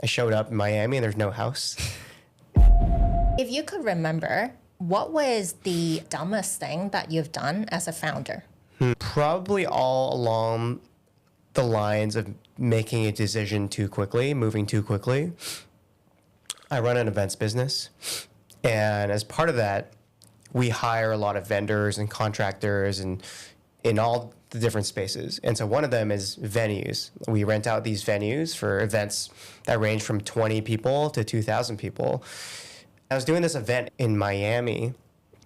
I showed up in Miami and there's no house. If you could remember, what was the dumbest thing that you've done as a founder? Probably all along the lines of making a decision too quickly, moving too quickly. I run an events business, and as part of that, we hire a lot of vendors and contractors and in all the different spaces. And so one of them is venues. We rent out these venues for events that range from 20 people to 2,000 people. I was doing this event in Miami.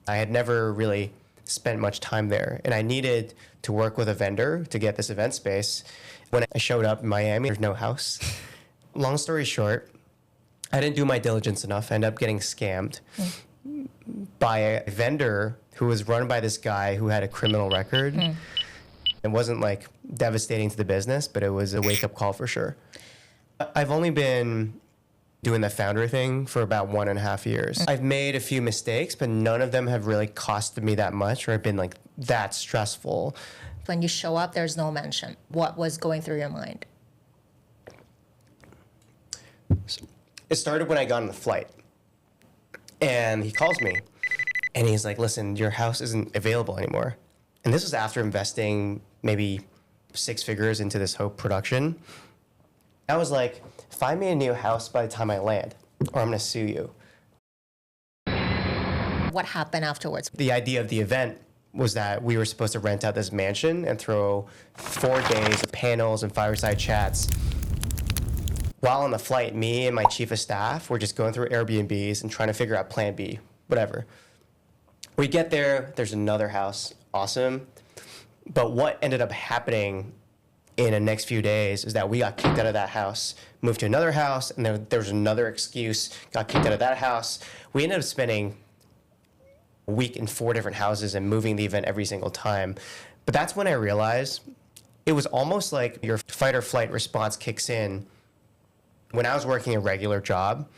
I had never really spent much time there, and I needed to work with a vendor to get this event space. When I showed up in Miami, there's no house. Long story short, I didn't do my diligence enough. I ended up getting scammed by a vendor who was run by this guy who had a criminal record. It wasn't like devastating to the business, but it was a wake-up call for sure. I've only been doing the founder thing for about 1.5 years. I've made a few mistakes, but none of them have really costed me that much or have been like that stressful. When you show up, there's no mention. What was going through your mind? It started when I got on the flight. And he calls me and he's like, listen, your house isn't available anymore. And this was after investing maybe 6 figures into this Hope production. I was like, find me a new house by the time I land, or I'm going to sue you. What happened afterwards? The idea of the event was that we were supposed to rent out this mansion and throw 4 days of panels and fireside chats. While on the flight, me and my chief of staff were just going through Airbnbs and trying to figure out plan B, whatever. We get there, there's another house, awesome. But what ended up happening in the next few days is that we got kicked out of that house, moved to another house, and there was another excuse, got kicked out of that house. We ended up spending a week in 4 different houses and moving the event every single time. But that's when I realized it was almost like your fight or flight response kicks in. When I was working a regular job,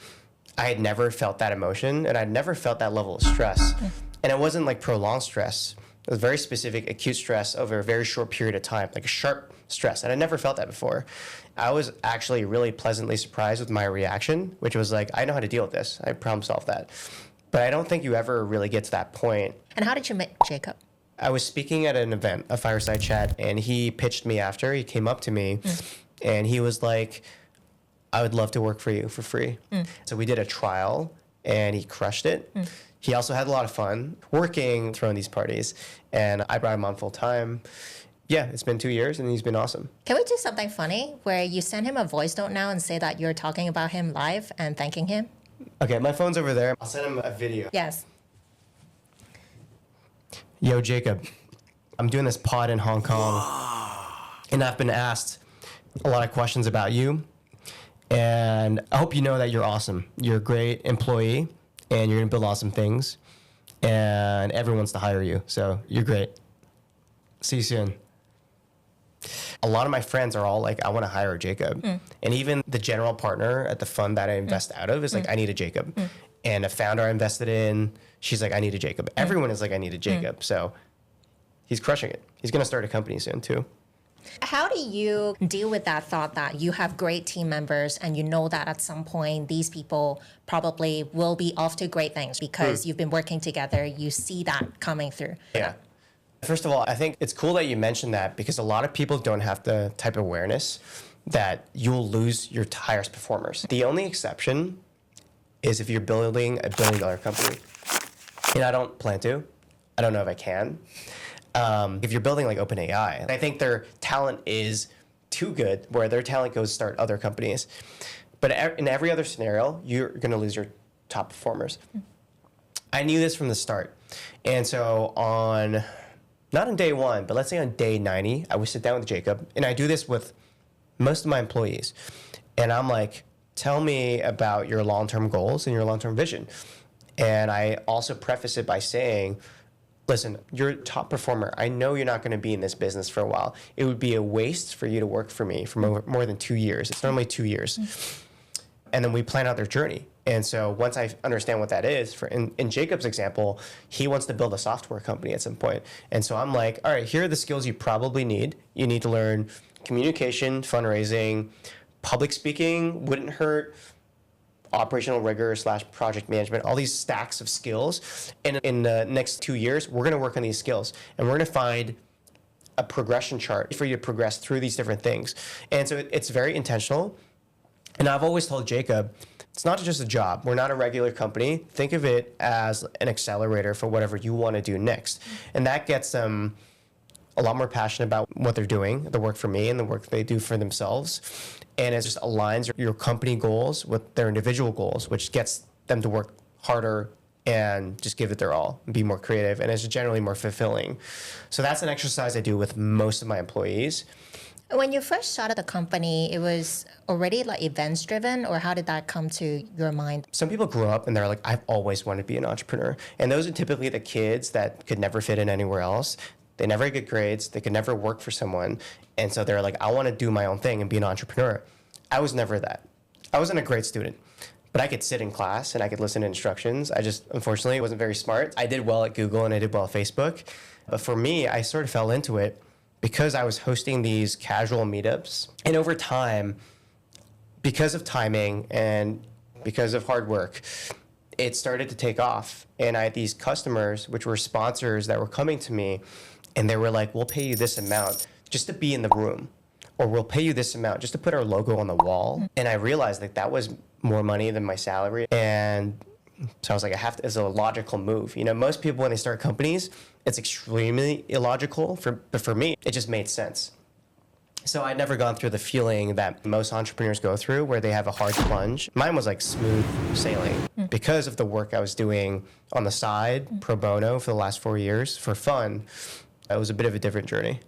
I had never felt that emotion, and I'd never felt that level of stress. And it wasn't like prolonged stress. It was very specific, acute stress over a very short period of time, like a sharp stress. And I never felt that before. I was actually really pleasantly surprised with my reaction, which was like, I know how to deal with this. I problem solve that. But I don't think you ever really get to that point. And how did you meet Jacob? I was speaking at an event, a fireside chat, and he pitched me after. He came up to me, and he was like, I would love to work for you for free. So we did a trial, and he crushed it. He also had a lot of fun working, throwing these parties, and I brought him on full time. Yeah, it's been 2 years, and he's been awesome. Can we do something funny where you send him a voice note now and say that you're talking about him live and thanking him? Okay, my phone's over there. I'll send him a video. Yes. Yo, Jacob, I'm doing this pod in Hong Kong, and I've been asked a lot of questions about you. And I hope you know that you're awesome. You're a great employee, and you're going to build awesome things. And everyone wants to hire you, so you're great. See you soon. A lot of my friends are all like, I want to hire Jacob. And even the general partner at the fund that I invest out of is like, I need a Jacob. And a founder I invested in, she's like, I need a Jacob. Everyone is like, I need a Jacob. So he's crushing it. He's going to start a company soon, too. How do you deal with that thought that you have great team members and you know that at some point these people probably will be off to great things because you've been working together, you see that coming through? Yeah. First of all, I think it's cool that you mentioned that because a lot of people don't have the type of awareness that you'll lose your highest performers. The only exception is if you're building a $1 billion company. And I don't plan to. I don't know if I can. If you're building like OpenAI, I think their talent is too good where their talent goes start other companies. But in every other scenario, you're going to lose your top performers. I knew this from the start. And so not on day 1, but let's say on day 90, I would sit down with Jacob, and I do this with most of my employees. And I'm like, tell me about your long-term goals and your long-term vision. And I also preface it by saying, listen, you're a top performer. I know you're not going to be in this business for a while. It would be a waste for you to work for me for more than 2 years. It's normally 2 years. And then we plan out their journey. And so once I understand what that is, in Jacob's example, he wants to build a software company at some point. And so I'm like, all right, here are the skills you probably need. You need to learn communication, fundraising, public speaking wouldn't hurt, operational rigor / project management, all these stacks of skills. And in the next 2 years, we're going to work on these skills and we're going to find a progression chart for you to progress through these different things. And so it's very intentional. And I've always told Jacob, it's not just a job. We're not a regular company. Think of it as an accelerator for whatever you want to do next. And that gets them a lot more passionate about what they're doing, the work for me and the work they do for themselves. And it just aligns your company goals with their individual goals, which gets them to work harder and just give it their all and be more creative. And it's generally more fulfilling. So that's an exercise I do with most of my employees. When you first started the company, it was already like events driven, or how did that come to your mind? Some people grow up and they're like, I've always wanted to be an entrepreneur. And those are typically the kids that could never fit in anywhere else. They never get good grades. They could never work for someone. And so they're like, I want to do my own thing and be an entrepreneur. I was never that. I wasn't a great student, but I could sit in class and I could listen to instructions. I just, unfortunately, wasn't very smart. I did well at Google and I did well at Facebook. But for me, I sort of fell into it because I was hosting these casual meetups. And over time, because of timing and because of hard work, it started to take off. And I had these customers, which were sponsors that were coming to me, and they were like, we'll pay you this amount just to be in the room, or we'll pay you this amount just to put our logo on the wall. And I realized that that was more money than my salary. And so I was like, it's a logical move. You know, most people, when they start companies, it's extremely illogical. But for me, it just made sense. So I'd never gone through the feeling that most entrepreneurs go through where they have a hard plunge. Mine was like smooth sailing because of the work I was doing on the side, pro bono, for the last 4 years for fun. It was a bit of a different journey.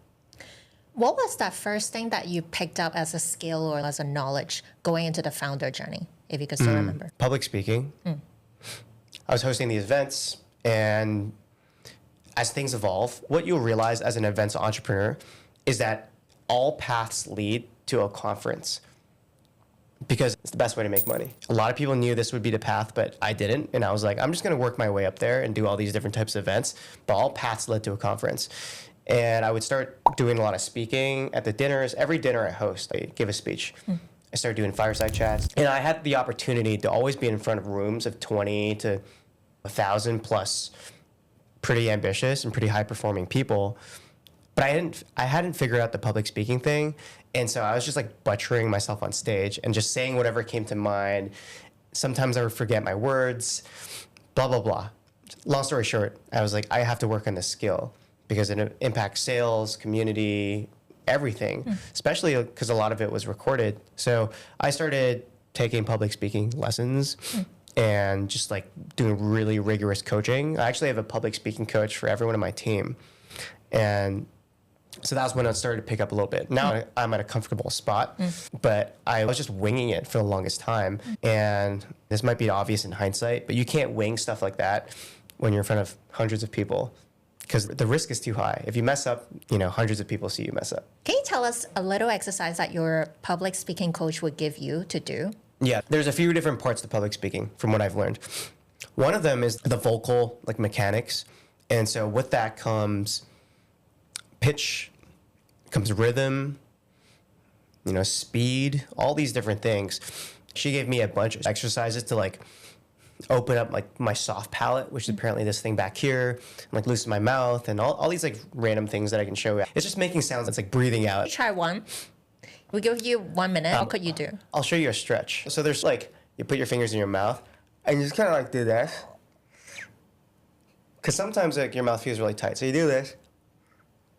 What was that first thing that you picked up as a skill or as a knowledge going into the founder journey, if you could still remember? Public speaking. I was hosting these events, and as things evolve, what you'll realize as an events entrepreneur is that all paths lead to a conference because it's the best way to make money. A lot of people knew this would be the path, but I didn't. And I was like, I'm just going to work my way up there and do all these different types of events. But all paths led to a conference. And I would start doing a lot of speaking at the dinners. Every dinner I host, I give a speech. I started doing fireside chats. And I had the opportunity to always be in front of rooms of 20 to 1,000 plus pretty ambitious and pretty high performing people. But I hadn't figured out the public speaking thing. And so I was just like butchering myself on stage and just saying whatever came to mind. Sometimes I would forget my words, blah, blah, blah. Long story short, I was like, I have to work on this skill because it impacts sales, community, everything, especially because a lot of it was recorded. So I started taking public speaking lessons and just like doing really rigorous coaching. I actually have a public speaking coach for everyone on my team. And so that was when I started to pick up a little bit. Now I'm at a comfortable spot, but I was just winging it for the longest time. And this might be obvious in hindsight, but you can't wing stuff like that when you're in front of hundreds of people because the risk is too high. If you mess up, you know, hundreds of people see you mess up. Can you tell us a little exercise that your public speaking coach would give you to do? Yeah, there's a few different parts to public speaking from what I've learned. One of them is the vocal like mechanics. And so with that comes pitch, comes rhythm, you know, speed, all these different things. She gave me a bunch of exercises to like open up like my soft palate, which is apparently this thing back here, and like loosen my mouth and all these like random things that I can show you. It's just making sounds. It's like breathing out. Try one. We give you 1 minute. What could you do? I'll show you a stretch. So there's like, you put your fingers in your mouth and you just kind of like do this. Because sometimes like your mouth feels really tight. So you do this.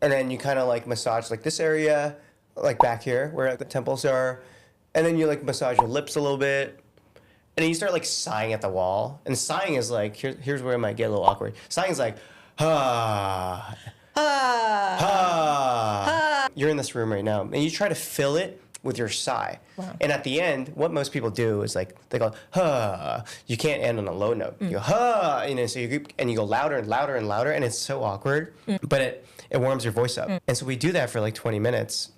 And then you kind of like massage like this area, like back here where the temples are. And then you like massage your lips a little bit. And then you start like sighing at the wall. And sighing is like, here's where it might get a little awkward. Sighing is like, ah, ah, ah. You're in this room right now. And you try to fill it with your sigh. Wow. And at the end, what most people do is like, they go, ha. You can't end on a low note. You go, ha. You know, so you go louder and louder and louder. And it's so awkward. But it warms your voice up. And so we do that for like 20 minutes,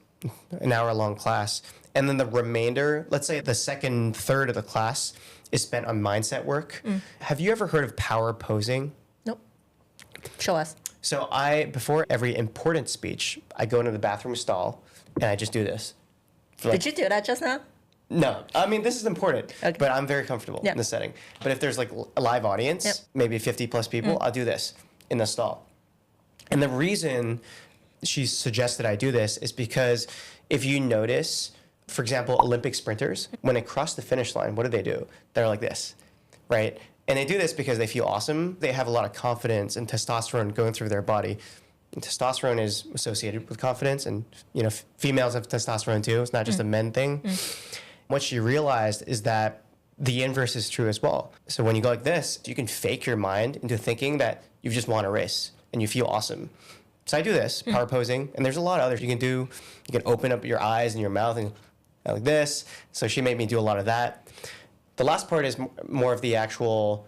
an hour-long class. And then the remainder, let's say the second third of the class is spent on mindset work. Have you ever heard of power posing? Nope. Show us. So before every important speech, I go into the bathroom stall and I just do this. Did you do that just now? No, I mean, this is important, but I'm very comfortable in this setting. But if there's like a live audience, maybe 50 plus people, I'll do this in the stall. And the reason she suggested I do this is because if you notice, for example, Olympic sprinters, when they cross the finish line, what do? They're like this, right? And they do this because they feel awesome. They have a lot of confidence and testosterone going through their body. And testosterone is associated with confidence, and females have testosterone too. It's not just a men thing. What she realized is that the inverse is true as well. So when you go like this, you can fake your mind into thinking that you just want to race and you feel awesome. So I do this, power posing, and there's a lot of others you can do. You can open up your eyes and your mouth and like this. So she made me do a lot of that. The last part is more of the actual,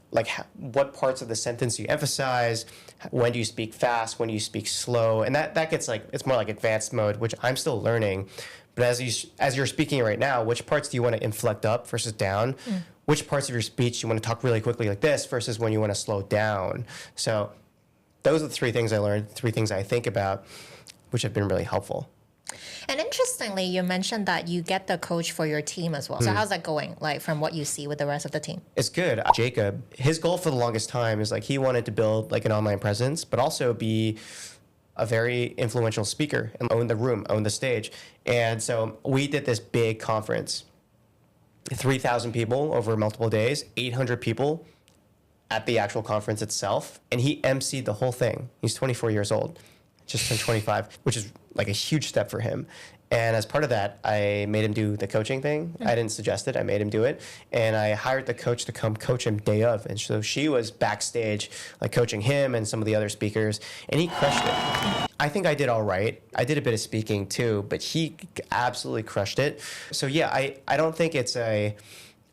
like what parts of the sentence you emphasize, when do you speak fast, when do you speak slow, and that gets like, it's more like advanced mode, which I'm still learning. But as you're speaking right now, which parts do you want to inflect up versus down? Which parts of your speech you want to talk really quickly like this versus when you want to slow down? So those are the three things I learned, three things I think about, which have been really helpful. And interestingly, you mentioned that you get the coach for your team as well. So how's that going, like from what you see with the rest of the team? It's good. Jacob, his goal for the longest time is like he wanted to build like an online presence, but also be a very influential speaker and own the room, own the stage. And so we did this big conference, 3,000 people over multiple days, 800 people at the actual conference itself. And he emceed the whole thing. He's 24 years old, just turned 25, which is like a huge step for him. And as part of that, I made him do the coaching thing. I didn't suggest it. I made him do it. And I hired the coach to come coach him day of. And so she was backstage, like coaching him and some of the other speakers. And he crushed it. I think I did all right. I did a bit of speaking too, but he absolutely crushed it. So yeah, I don't think it's a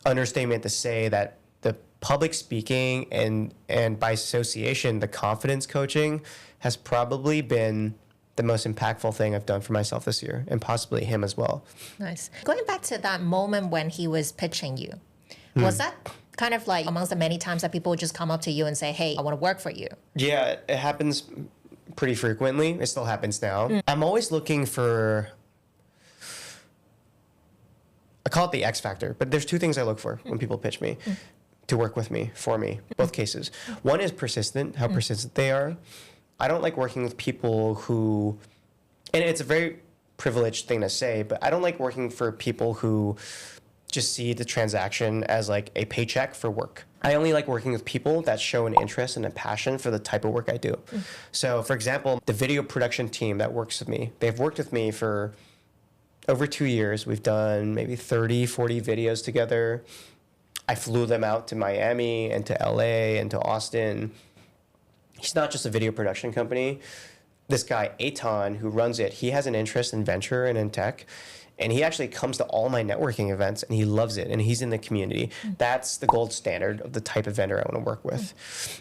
understatement to say that the public speaking and by association, the confidence coaching has probably been the most impactful thing I've done for myself this year, and possibly him as well. Nice. Going back to that moment when he was pitching you, was that kind of like amongst the many times that people would just come up to you and say, hey, I want to work for you? Yeah, it happens pretty frequently. It still happens now. I'm always looking for, I call it the X factor, but there's two things I look for when people pitch me to work with me, for me, both cases. One is persistent, how persistent they are. I don't like working with people who, and it's a very privileged thing to say, but I don't like working for people who just see the transaction as like a paycheck for work. I only like working with people that show an interest and a passion for the type of work I do. So for example, the video production team that works with me, they've worked with me for over 2 years. We've done maybe 30, 40 videos together. I flew them out to Miami and to LA and to Austin. He's not just a video production company. This guy, Eitan, who runs it, he has an interest in venture and in tech. And he actually comes to all my networking events and he loves it. And he's in the community. That's the gold standard of the type of vendor I want to work with.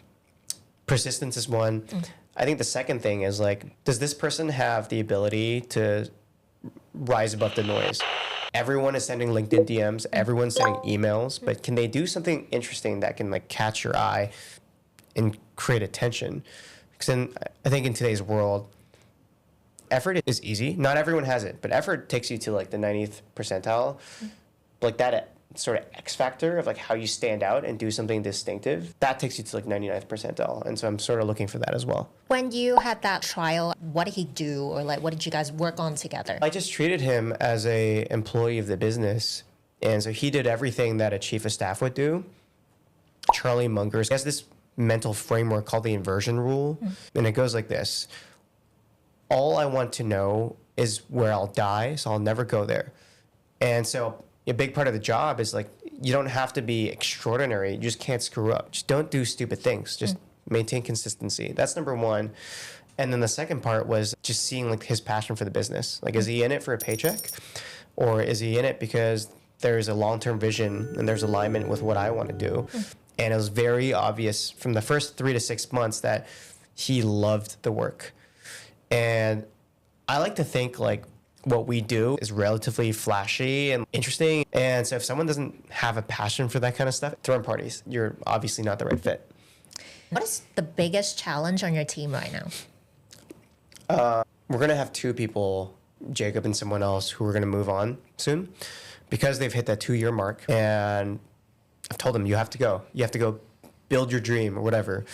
Persistence is one. I think the second thing is like, does this person have the ability to rise above the noise? Everyone is sending LinkedIn DMs. Everyone's sending emails. But can they do something interesting that can like catch your eye and create attention? Because then I think in today's world, effort is easy. Not everyone has it, but effort takes you to like the 90th percentile. Like that sort of X factor of like how you stand out and do something distinctive, that takes you to like 99th percentile. And so I'm sort of looking for that as well. When you had that trial, what did he do, or like what did you guys work on together? I just treated him as a employee of the business. And so he did everything that a chief of staff would do. Charlie Munger has this mental framework called the inversion rule. And it goes like this. All I want to know is where I'll die, so I'll never go there. And so a big part of the job is like, you don't have to be extraordinary. You just can't screw up. Just don't do stupid things. Just maintain consistency. That's number one. And then the second part was just seeing like his passion for the business. Like, is he in it for a paycheck? Or is he in it because there's a long-term vision and there's alignment with what I want to do? And it was very obvious from the first 3 to 6 months that he loved the work. And I like to think like what we do is relatively flashy and interesting. And so if someone doesn't have a passion for that kind of stuff, throwing parties, you're obviously not the right fit. What is the biggest challenge on your team right now? We're going to have 2 people Jacob and someone else who are going to move on soon because they've hit that 2-year mark. And I've told them, you have to go. You have to go build your dream or whatever.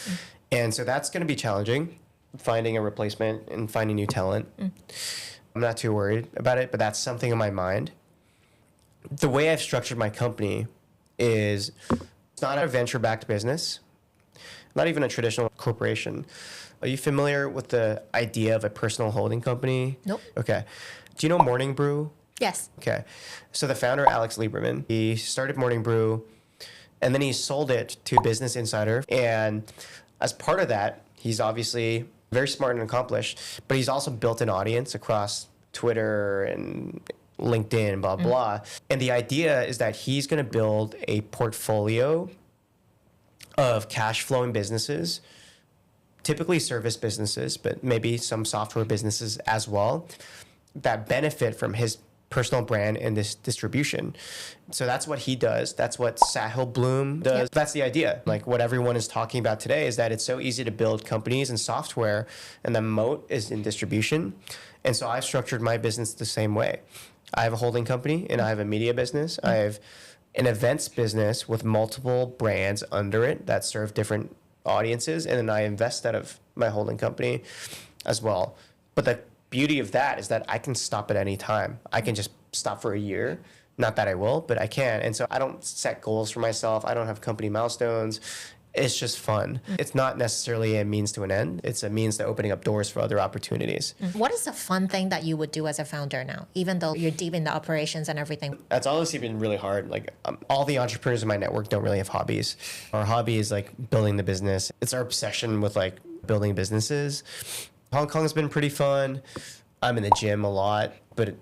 And so that's going to be challenging, finding a replacement and finding new talent. I'm not too worried about it, but that's something in my mind. The way I've structured my company is it's not a venture-backed business, not even a traditional corporation. Are you familiar with the idea of a personal holding company? Nope. Okay. Do you know Morning Brew? Yes. Okay. So the founder, Alex Lieberman, he started Morning Brew, and then he sold it to Business Insider. And as part of that, he's obviously very smart and accomplished, but he's also built an audience across Twitter and LinkedIn, blah, blah. And the idea is that he's going to build a portfolio of cash flowing businesses, typically service businesses, but maybe some software businesses as well, that benefit from his personal brand and this distribution. So that's what he does. That's what Sahil Bloom does. Yep. That's the idea. Like what everyone is talking about today is that it's so easy to build companies and software, and the moat is in distribution. And so I've structured my business the same way. I have a holding company and I have a media business. I have an events business with multiple brands under it that serve different audiences, and then I invest out of my holding company as well. But the beauty of that is that I can stop at any time. I can just stop for a year. Not that I will, but I can. And so I don't set goals for myself. I don't have company milestones. It's just fun. It's not necessarily a means to an end. It's a means to opening up doors for other opportunities. What is the fun thing that you would do as a founder now, even though you're deep in the operations and everything? That's honestly been really hard. Like all the entrepreneurs in my network don't really have hobbies. Our hobby is like building the business. It's our obsession with like building businesses. Hong Kong's been pretty fun. I'm in the gym a lot, but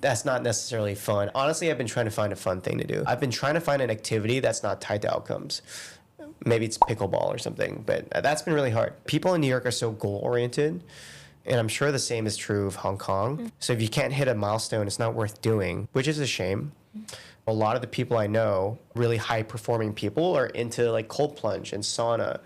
that's not necessarily fun. Honestly, I've been trying to find a fun thing to do. I've been trying to find an activity that's not tied to outcomes. Maybe it's pickleball or something, but that's been really hard. People in New York are so goal-oriented, and I'm sure the same is true of Hong Kong. So if you can't hit a milestone, it's not worth doing, which is a shame. A lot of the people I know, really high-performing people, are into like cold plunge and sauna.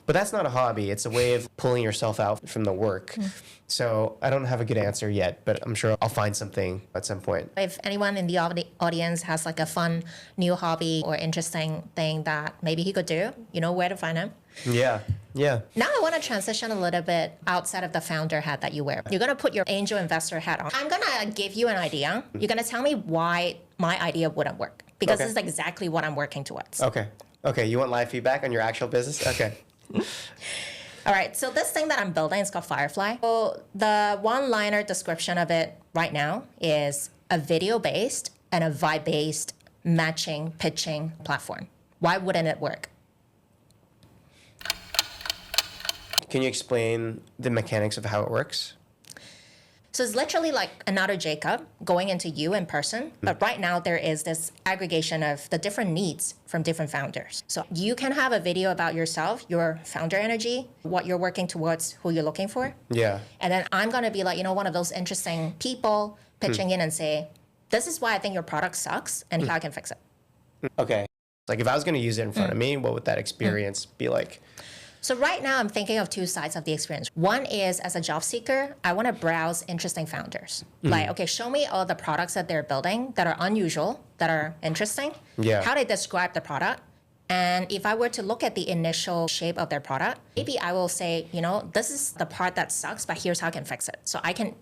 But that's not a hobby. It's a way of pulling yourself out from the work. So I don't have a good answer yet, but I'm sure I'll find something at some point. If anyone in the audience has like a fun new hobby or interesting thing that maybe he could do, you know where to find him. Yeah. Now I want to transition a little bit outside of the founder hat that you wear. You're going to put your angel investor hat on. I'm going to give you an idea. You're going to tell me why my idea wouldn't work, because this is exactly what I'm working towards. Okay. You want live feedback on your actual business? Okay. All right, so this thing that I'm building is called Firefly. So the one-liner description of it right now is a video-based and a vibe-based matching pitching platform. Why wouldn't it work? Can you explain the mechanics of how it works? So it's literally like another Jacob going into you in person. But right now there is this aggregation of the different needs from different founders. So you can have a video about yourself, your founder energy, what you're working towards, who you're looking for. Yeah. And then I'm going to be like, one of those interesting people pitching in and say, this is why I think your product sucks and how I can fix it. Okay. Like if I was going to use it in front of me, what would that experience be like? So right now I'm thinking of two sides of the experience. One is as a job seeker, I want to browse interesting founders. Like, okay, show me all the products that they're building that are unusual, that are interesting. Yeah. How they describe the product. And if I were to look at the initial shape of their product, maybe I will say, this is the part that sucks, but here's how I can fix it. So I can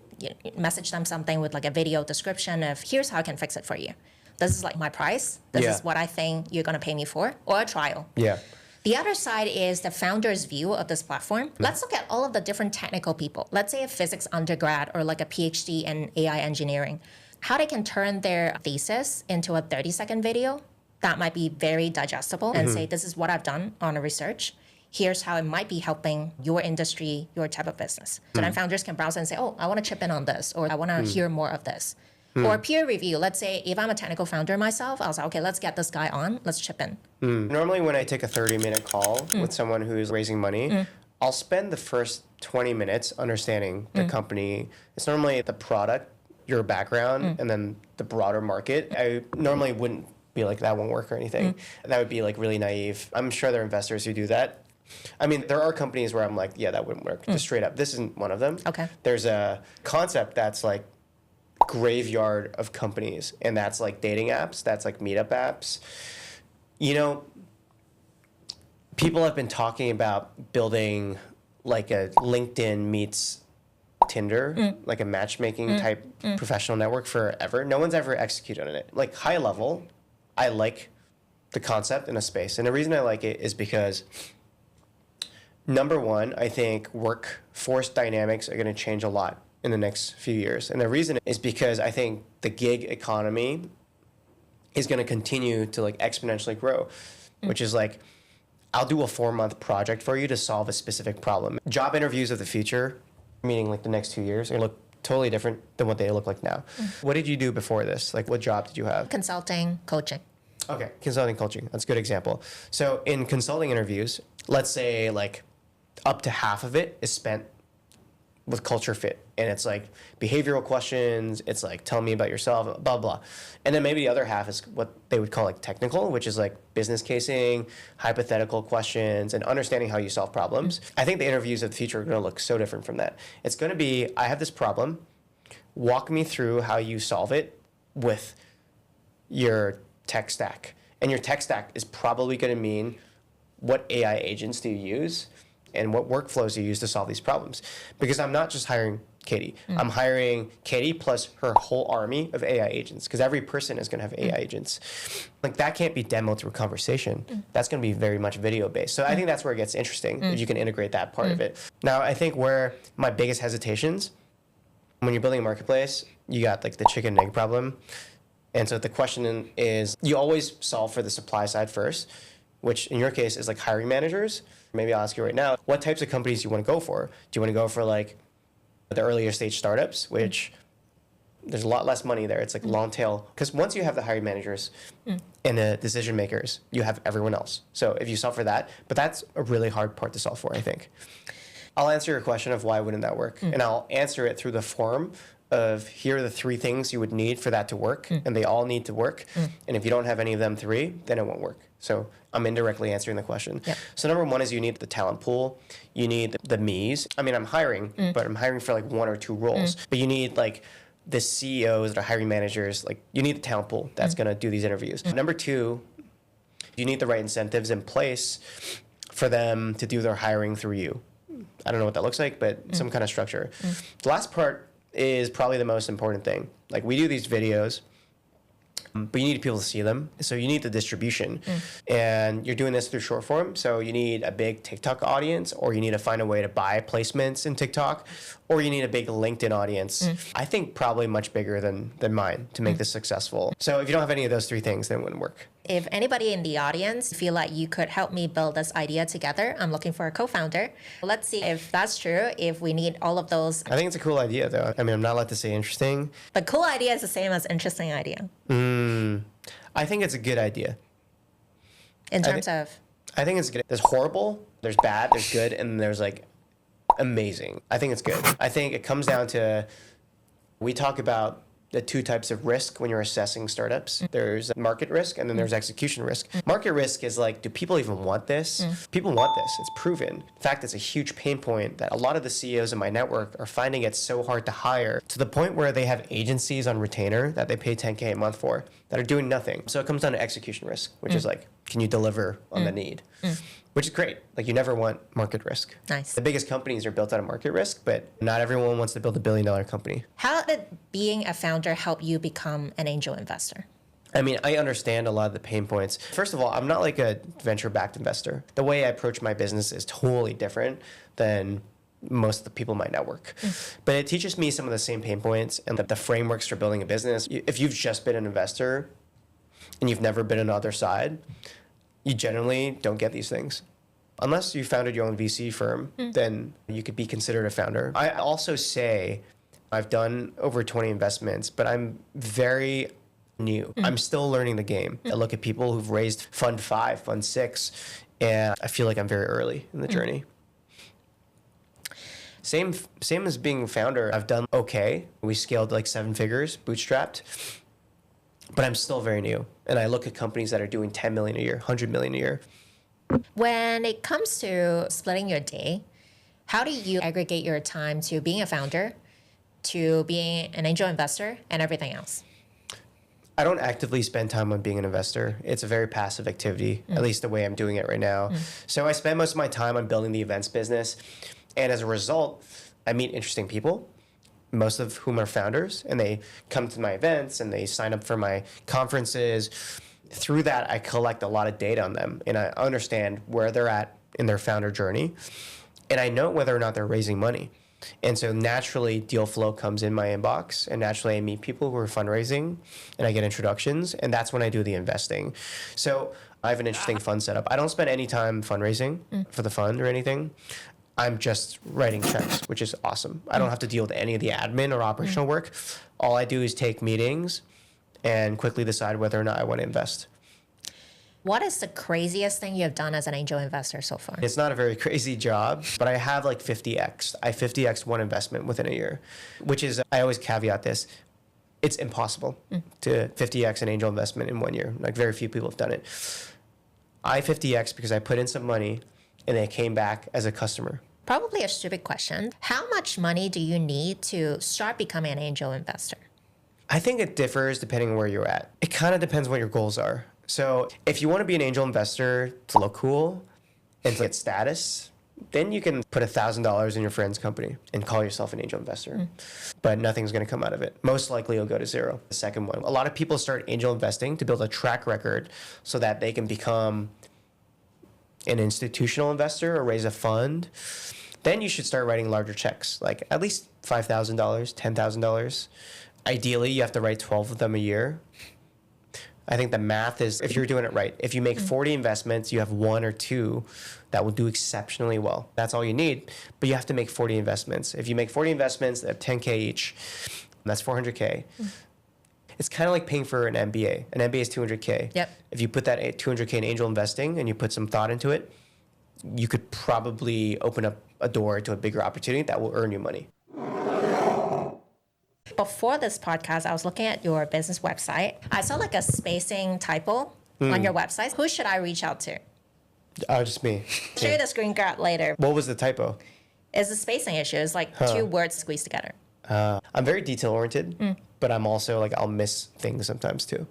message them something with like a video description of here's how I can fix it for you. This is like my price. This is what I think you're going to pay me for, or a trial. Yeah. The other side is the founder's view of this platform. Let's look at all of the different technical people. Let's say a physics undergrad or like a PhD in AI engineering, how they can turn their thesis into a 30-second video that might be very digestible and say, this is what I've done on a research. Here's how it might be helping your industry, your type of business. So then founders can browse and say, oh, I want to chip in on this, or I want to hear more of this. Or peer review. Let's say if I'm a technical founder myself, I'll say, okay, let's get this guy on. Let's chip in. Normally when I take a 30-minute call with someone who's raising money, I'll spend the first 20 minutes understanding the company. It's normally the product, your background, and then the broader market. I normally wouldn't be like, that won't work or anything. That would be like really naive. I'm sure there are investors who do that. I mean, there are companies where I'm like, yeah, that wouldn't work. Just straight up. This isn't one of them. Okay. There's a concept that's like graveyard of companies, and that's like dating apps. That's like meetup apps. You know, people have been talking about building like a LinkedIn meets Tinder, like a matchmaking type professional network forever. No one's ever executed on it. Like high level, I like the concept in a space. And the reason I like it is because number one, I think workforce dynamics are going to change a lot in the next few years. And the reason is because I think the gig economy is going to continue to like exponentially grow, which is like, I'll do a 4-month project for you to solve a specific problem. Job interviews of the future, meaning like the next 2 years, are going to look totally different than what they look like now. What did you do before this? Like what job did you have? Consulting, coaching. Okay, consulting, coaching. That's a good example. So in consulting interviews, let's say like up to half of it is spent with culture fit. And it's like behavioral questions. It's like, tell me about yourself, blah, blah. And then maybe the other half is what they would call like technical, which is like business casing, hypothetical questions, and understanding how you solve problems. I think the interviews of the future are going to look so different from that. It's going to be, I have this problem. Walk me through how you solve it with your tech stack. And your tech stack is probably going to mean what AI agents do you use and what workflows you use to solve these problems. Because I'm not just hiring Katie. I'm hiring Katie plus her whole army of AI agents, because every person is going to have AI agents. Like that can't be demoed through conversation. That's going to be very much video based. So I think that's where it gets interesting, if you can integrate that part of it. Now, I think where my biggest hesitations, when you're building a marketplace, you got like the chicken and egg problem. And so the question is, you always solve for the supply side first, which in your case is like hiring managers. Maybe I'll ask you right now, what types of companies do you want to go for? Do you want to go for like the earlier stage startups, which there's a lot less money there. It's like long tail. Because once you have the hiring managers and the decision makers, you have everyone else. So if you solve for that, but that's a really hard part to solve for, I think. I'll answer your question of why wouldn't that work? And I'll answer it through the form of here are the 3 things you would need for that to work, and they all need to work. And if you don't have any of them 3, then it won't work. So I'm indirectly answering the question. Yep. So number 1 is you need the talent pool. You need the me's. I mean, I'm hiring, but I'm hiring for like 1 or 2 roles. But you need like the CEOs, the hiring managers. Like you need the talent pool that's going to do these interviews. Number 2, you need the right incentives in place for them to do their hiring through you. I don't know what that looks like, but some kind of structure. The last part is probably the most important thing. Like we do these videos, but you need people to see them. So you need the distribution. And you're doing this through short form. So you need a big TikTok audience, or you need to find a way to buy placements in TikTok, or you need a big LinkedIn audience. I think probably much bigger than mine to make this successful. So if you don't have any of those 3 things, then it wouldn't work. If anybody in the audience feel like you could help me build this idea together, I'm looking for a co-founder. Let's see if that's true, if we need all of those. I think it's a cool idea, though. I mean, I'm not allowed to say interesting. But cool idea is the same as interesting idea. I think it's a good idea. In terms of? I think it's good. There's horrible, there's bad, there's good, and there's like amazing. I think it's good. I think it comes down to, we talk about the 2 types of risk when you're assessing startups. There's market risk and then there's execution risk. Market risk is like, do people even want this? People want this. It's proven. In fact, it's a huge pain point that a lot of the CEOs in my network are finding it so hard to hire, to the point where they have agencies on retainer that they pay $10K a month for that are doing nothing. So it comes down to execution risk, which is like, can you deliver on the need? Which is great. Like you never want market risk. Nice. The biggest companies are built out of market risk, but not everyone wants to build $1 billion company. How did being a founder help you become an angel investor? I mean, I understand a lot of the pain points. First of all, I'm not like a venture-backed investor. The way I approach my business is totally different than most of the people in my network. But it teaches me some of the same pain points and the frameworks for building a business. If you've just been an investor and you've never been on the other side, you generally don't get these things. Unless you founded your own VC firm, then you could be considered a founder. I also say I've done over 20 investments, but I'm very new. I'm still learning the game. I look at people who've raised Fund 5, Fund 6, and I feel like I'm very early in the journey. Same as being a founder. I've done okay. We scaled like 7 figures, bootstrapped. But I'm still very new. And I look at companies that are doing 10 million a year, 100 million a year. When it comes to splitting your day, how do you aggregate your time to being a founder, to being an angel investor, and everything else? I don't actively spend time on being an investor. It's a very passive activity, at least the way I'm doing it right now. So I spend most of my time on building the events business. And as a result, I meet interesting people, most of whom are founders, and they come to my events and they sign up for my conferences. Through that, I collect a lot of data on them and I understand where they're at in their founder journey. And I know whether or not they're raising money. And so naturally, deal flow comes in my inbox, and naturally, I meet people who are fundraising, and I get introductions, and that's when I do the investing. So I have an interesting fund setup. I don't spend any time fundraising for the fund or anything. I'm just writing checks, which is awesome. I don't have to deal with any of the admin or operational work. All I do is take meetings and quickly decide whether or not I want to invest. What is the craziest thing you have done as an angel investor so far? It's not a very crazy job, but I have like 50x. I 50x one investment within a year, which is, I always caveat this, it's impossible to 50x an angel investment in 1 year. Like very few people have done it. I 50x because I put in some money and they came back as a customer. Probably a stupid question. How much money do you need to start becoming an angel investor? I think it differs depending on where you're at. It kind of depends what your goals are. So if you want to be an angel investor to look cool and to get status, then you can put $1,000 in your friend's company and call yourself an angel investor. But nothing's going to come out of it. Most likely you'll go to zero. The second one, a lot of people start angel investing to build a track record so that they can become an institutional investor or raise a fund. Then you should start writing larger checks, like at least $5,000, $10,000. Ideally, you have to write 12 of them a year. I think the math is, if you're doing it right, if you make 40 investments, you have 1 or 2 that will do exceptionally well. That's all you need, but you have to make 40 investments. If you make 40 investments at 10K each, that's 400K. It's kind of like paying for an MBA. An MBA is 200K. Yep. If you put that 200K in angel investing and you put some thought into it, you could probably open up a door to a bigger opportunity that will earn you money. Before this podcast, I was looking at your business website. I saw like a spacing typo on your website. Who should I reach out to? Just me. Show you the screen grab later. What was the typo? It's a spacing issue. It's like 2 words squeezed together. I'm very detail oriented, but I'm also like, I'll miss things sometimes too.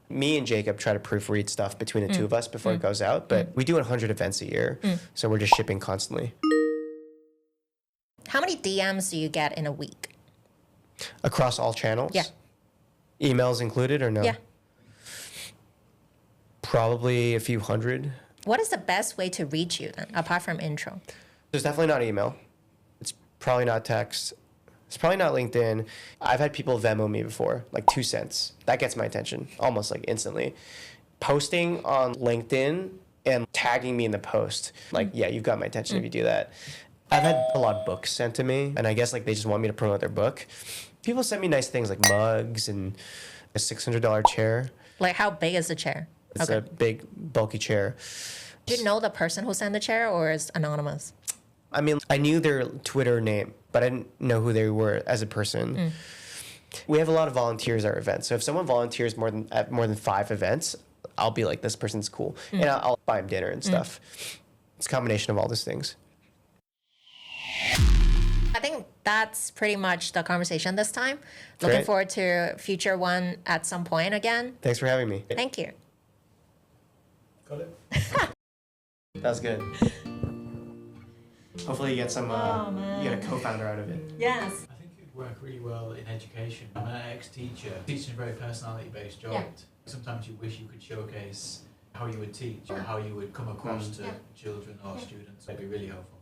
Me and Jacob try to proofread stuff between the two of us before it goes out, but we do 100 events a year, so we're just shipping constantly. How many DMs do you get in a week? Across all channels? Yeah. Emails included or no? Yeah. Probably a few hundred. What is the best way to reach you then, apart from intro? There's definitely not email. It's probably not text. It's probably not LinkedIn. I've had people Venmo me before, like 2 cents. That gets my attention almost like instantly. Posting on LinkedIn and tagging me in the post, like, yeah, you've got my attention if you do that. I've had a lot of books sent to me, and I guess like they just want me to promote their book. People send me nice things like mugs and a $600 chair. Like how big is the chair? It's a big, bulky chair. Do you know the person who sent the chair or is anonymous? I mean, I knew their Twitter name, but I didn't know who they were as a person. We have a lot of volunteers at our events. So if someone volunteers at more than 5 events, I'll be like, this person's cool. And I'll buy them dinner and stuff. It's a combination of all those things. I think that's pretty much the conversation this time. Great. Looking forward to future one at some point again. Thanks for having me. Thank you. Got it. That was good. Hopefully you get some, you get a co-founder out of it. Yes. I think it'd work really well in education. I'm an ex-teacher. Teaching is a very personality-based job. Yeah. Sometimes you wish you could showcase how you would teach or how you would come across to children or students. That'd be really helpful.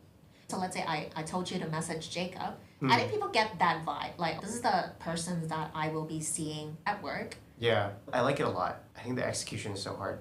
So let's say I told you to message Jacob. I think people get that vibe. Like, this is the person that I will be seeing at work. Yeah, I like it a lot. I think the execution is so hard.